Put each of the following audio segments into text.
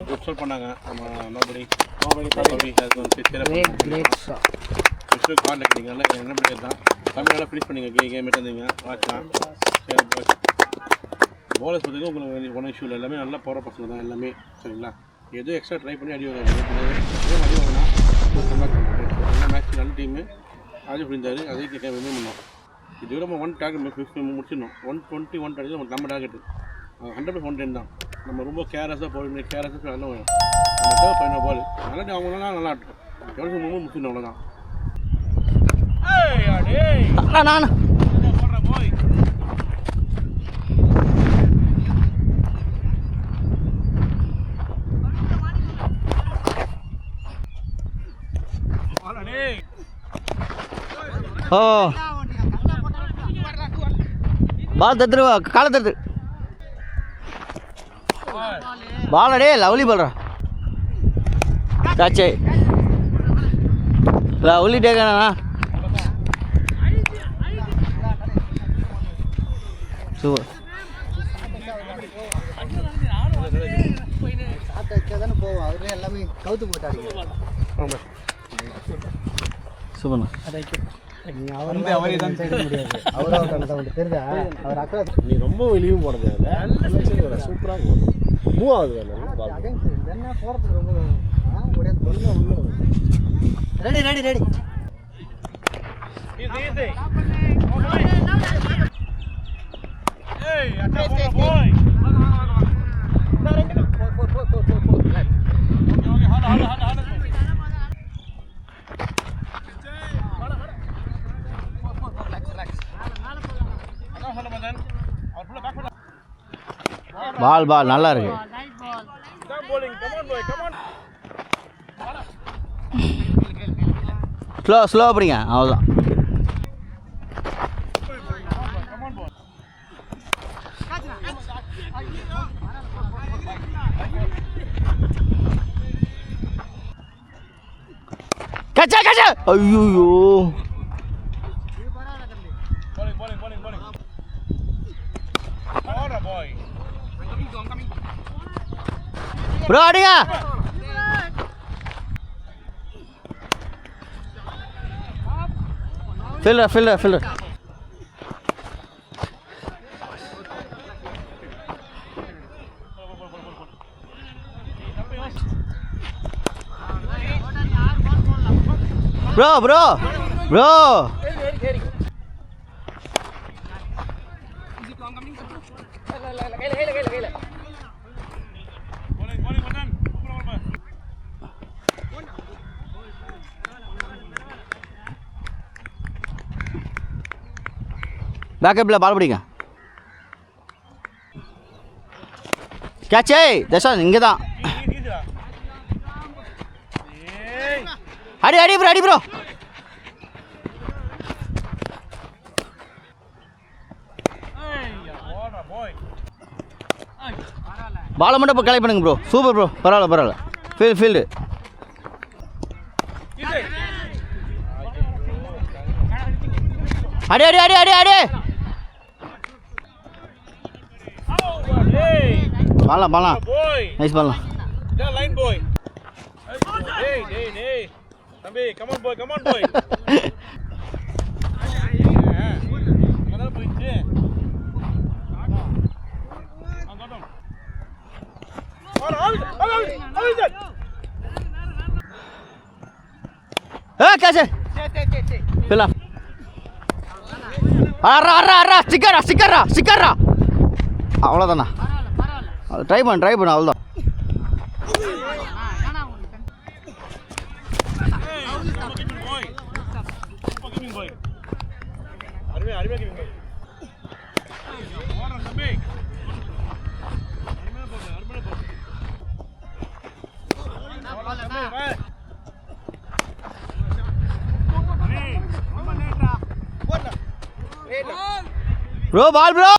Good shot பண்ணாங்க. நம்ம nobody contact நீங்கள் என்ன பிளேயர் தான் தமிழ் நல்லா ஃபினிஷ் பண்ணிங்க கேம் எடுத்துருந்தீங்க வாட்ச்லாம். சரி போலர்ஸ் பார்த்திங்கன்னா உங்களுக்கு ஒன்றும் இஷ்யூ இல்லை, எல்லாமே நல்லா போகிற பசங்க தான் எல்லாமே. சரிங்களா, எதுவும் எக்ஸ்ட்ரா ட்ரை பண்ணி அடி வாங்க எல்லா மேட்ச் நல்ல டீமு ஆடி புரிந்தார். அதே கேட்க வின் பண்ணோம். இது நம்ம 1 டார்கெட் முடிச்சிடணும். 120 டார்கெட் நம்ம டார்கெட்டு 100% 110 தான். நம்ம ரொம்ப கேர்லெஸ்ஸாக போய் கேர்லெஸ்ஸாக நல்லா நம்ம தேவை பண்ண பால் நல்லா அவங்களாம் நல்லா ஆட்டும் எவ்வளோ ரொம்ப முடிச்சிடணும். அவ்வளோதான். ஓ பால் தத்துருவா காலை தத்து பால் அடே லவ்லி பால்ரா சாச்சே லவ்லி டேக்கண்ணா சூப்பர். போவோம் அவரே எல்லாமே கவுத்து போட்டாடிங்க. சூப்பர்ண்ணா. நீ ரொம்ப வெளியும் போடுறது சூப்பராக மூவ் ஆகுது. ரெடி ரெடி ரெடி பால் பால் நல்லா இருக்கு. ஸ்லோ அப்படிங்க அவ்வளோதான். கச்சா கச்சா ஐயோ ப்ரோ அடிங்க. ஃபில்டர் ப்ரோ பேக்கப்பில் பால் பிடிங்க. கேட்சே தஷாந்த் இங்கே தான். அடி ப்ரோ பாலை மட்டும் இப்போ கலெக்ட் பண்ணுங்க ப்ரோ. Super bro. பரவாயில்ல ஃபீல்டு அடி பாலாம் நைஸ் பாலாம். தம்பி கம் ஆன் பாய் அதான் போயிடுச்சு. कैसे फिल சிக்கரா அவ்வளோதாண்ணா. ட்ரை பண்ண அவ்வளோதான். ப்ரோ பால் ப்ரோ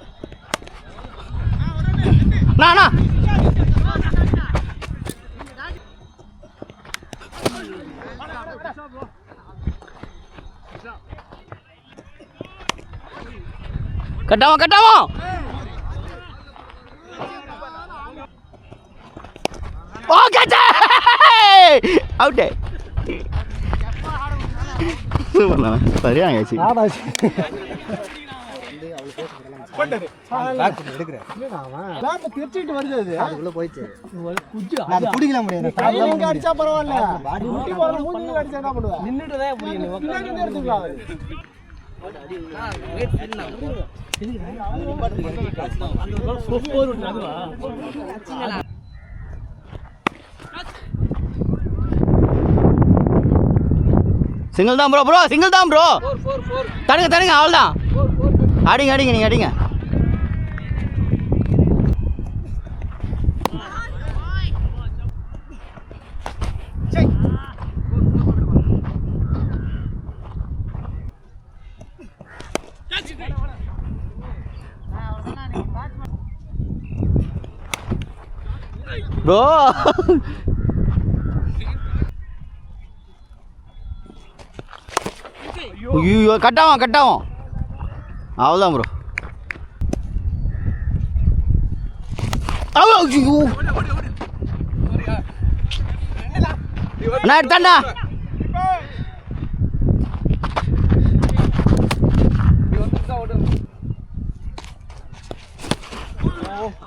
நானா கட்டாமா அவுட்டே சூப்பர்ண்ணா சரியான கேட்சி திருச்சிட்டு வருது அது அதுக்குள்ள போயிடுச்சு நான் பிடிக்கல முடியாது அடிச்சா பரவாயில்ல அடிச்சா என்ன பண்ணுவேன் நின்றுட்டு எடுத்துக்கலாம் சிங்கிள் தான் ப்ரோ சிங்கிள் தான் ப்ரோ தடுங்க அவ்வளோதான் அடிங்க நீங்கள் அடிங்க ப்ரோ ஐயோ கட்டாவும் அவ்வளோதான் ப்ரோ அண்ணா எடுத்தாண்டா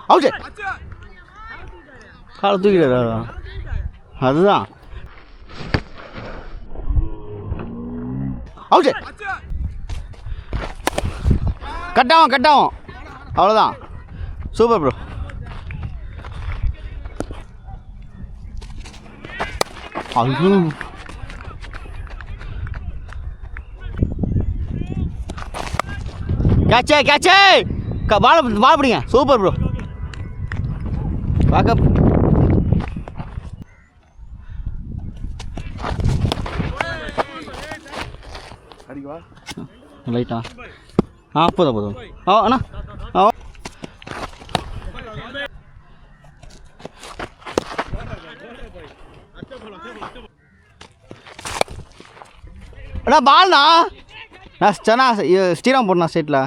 அவுட் காலை தூக்கிட்டாரா அதுதான் அவுட் கட்டாவும் அவ்வளோதான் சூப்பர் ப்ரோ ஐயோ கேட்சே பால் பிடிங்க சூப்பர் ப்ரோ வாக்கப் அடிக்குவா லைட்டா போதும் அண்ணா அண்ணா பால்ண்ணா நான் ஸ்ரீராம் போடணா ஸ்டேட்டில்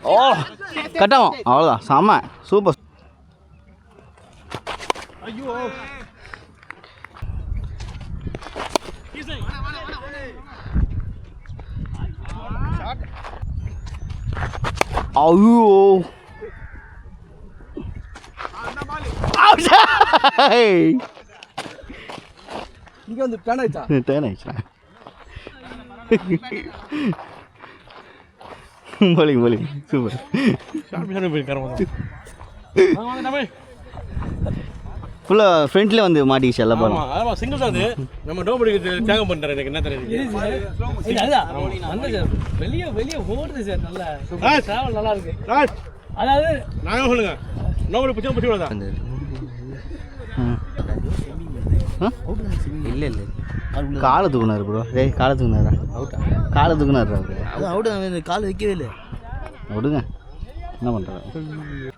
ஓ கட்டாவும் அவ்வளோதான் செம்ம சூப்பர் ஐயோ ஐயோ இங்கே வந்து டேன் ஆயிடுச்சா போலிங் சூப்பர் ஃபுல்லாக ஃப்ரண்ட்லேயே வந்து மாட்டிக்கிச்சு எல்லாம் பாருங்க ஆமாம் சிங்கிள் தான் அது நம்ம டோபடிக்கு தியாகம் பண்ணுறேன் எனக்கு என்ன தெரியுது வெளியே ஓடுது சார் நல்லா டிராவல் நல்லா இருக்கு அதாவது நான் சொல்லுங்க நோபடி பிடிச்சா பிடிச்சி விடாதா இல்லை காலை தூக்குனாரு ப்ரோ காலை தூக்குனாரா காலை தூக்குனாரு அது அவுட் கால் வைக்கவே இல்லை விடுங்க என்ன பண்ணுறாரு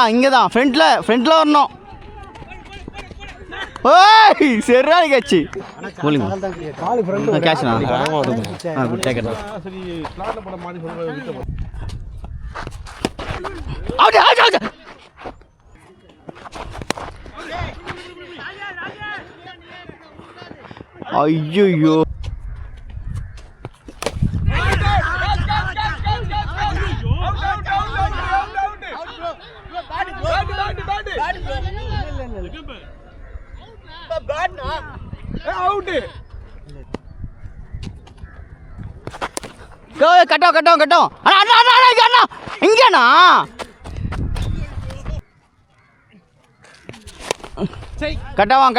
இங்கே தான் ஃப்ரண்ட்டில் வரணும் ஓய் சரியான கேட்சி போலிங்க கேட்ச்ண்ணா டேக்கண்ணா சரி ஸ்லாட்டில் போட மாடி சொல்லுங்க ஐயோ கட்டம் அண்ணா இங்கேண்ணா கட்டாவான்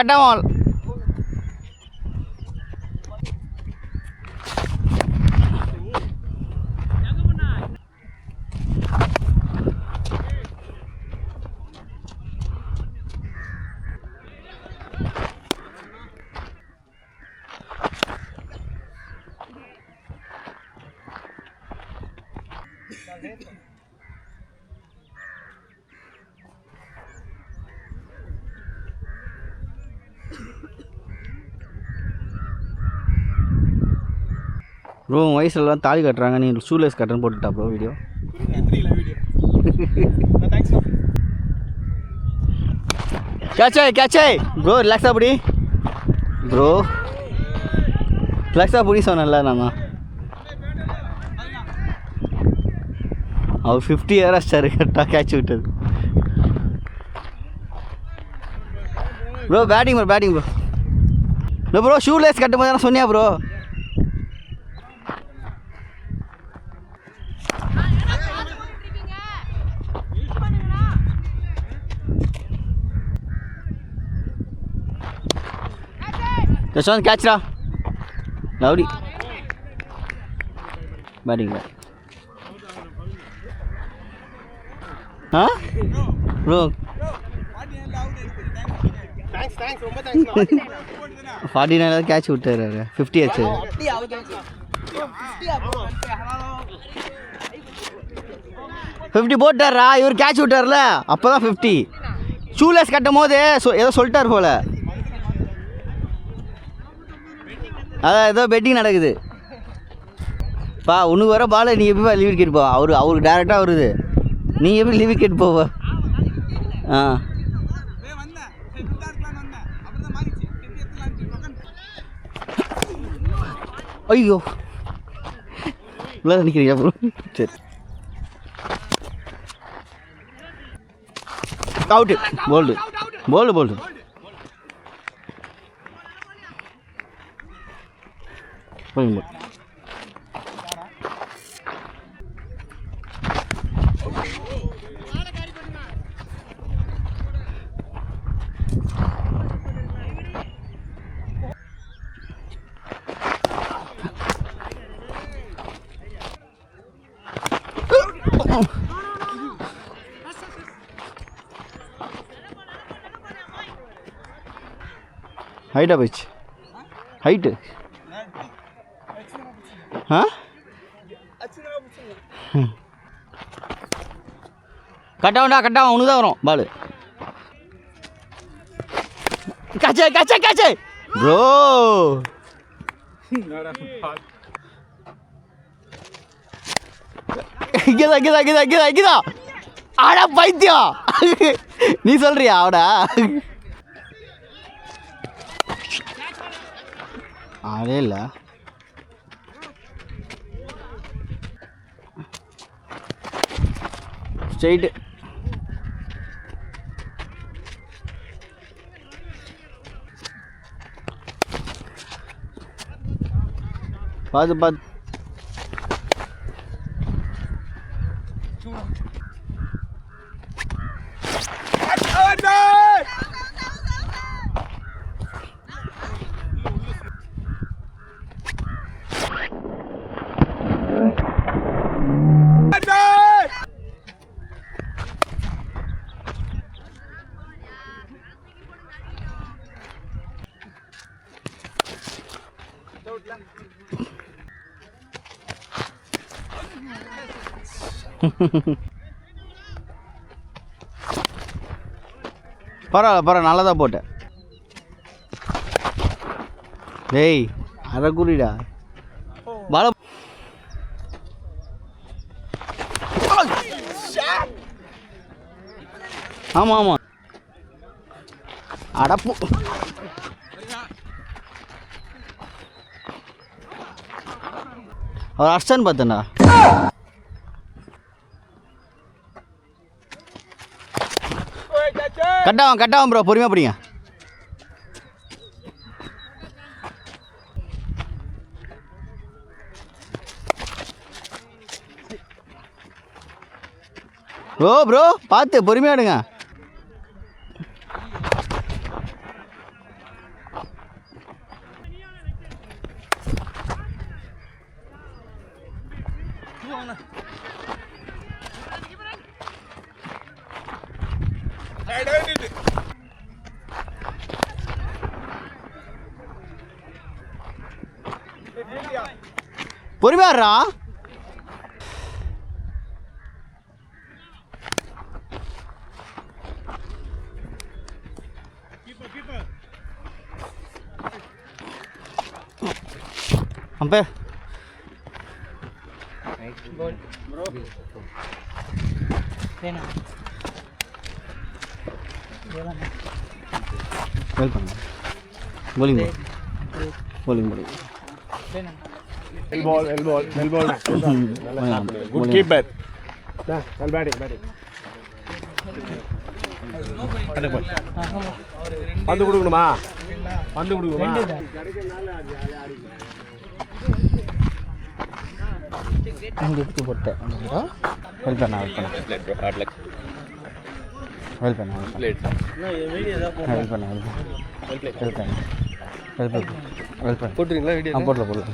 ப்ரோ வயசுலலாம் தாலி கட்டுறாங்க, நீ ஷூலேஸ் கட்டுன்னு போட்டுட்டா ப்ரோ வீடியோ. கேட்சே ப்ரோ ரிலாக்ஸாக பிடி ப்ரோ, ரிலாக்ஸாக பிடி சொன்னேன்ல நான் தான். அவர் 50 இயர் ஆச்சாரு கரெக்டாக கேட்ச் விட்டது. ப்ரோ பேட்டிங் ப்ரோ இல்லை ப்ரோ ஷூலேஸ் கட்டும் போது தானே சொன்னியா ப்ரோ? ஜஸ்வாந்த் கேட்ச்ரா லவ்லி பேட்டிங் ஆ ப்ரோ 49 கேட்ச் விட்டாரு, 50 ஆச்சு. 50 போட்டாரா இவர், கேட்ச் விட்டார்ல அப்போ தான் 50. ஷூலெஸ் கட்டும் போது ஏதோ சொல்லிட்டார் போல், அதான் ஏதோ பெட்டிங் நடக்குது. பா உனக்கு வர பால் நீ எப்படி லீவ் விக்கெட் போ, அவருக்கு டேரெக்டாக வருது, நீ எப்படி லீவ் விக்கெட் போவ? ஆ ஐயோ இல்லை நினைக்கிறீங்க ப்ரோ. சரி அவுட்டு, போல்டு. போய் ஹைட்டாக போயிடுச்சு, ஹைட்டு ஆ கட்டாவண்டா உனக்கு தான் வரும் பால். காச்சே ப்ரோ, இங்கதான் ஆடா பைத்தியம், நீ சொல்றியா ஆடா? அதே இல்லை ஸ்ட்ரெயிட்டு. பார்த்து பரவாயில்ல நல்லா தான் போட்டேன். டேய் அரை குறிடா பால. ஆமாம் அடப்பு அவர் அஷ்டன் பார்த்தேன்டா. கட்டாவும் ப்ரோ, பொறுமையாக பிடிங்க. ப்ரோ பார்த்து பொறுமையாக எடுங்க. பொறுமையாடுறா. அம்பே வெல் பண்ணு bowling bowling Good keeper. Well batting. பந்து கொடுக்கணுமா? இங்கே எடுத்து போட்டேன் வெல் பண்ண போட்டுறீங்களா வீடியோ? போடல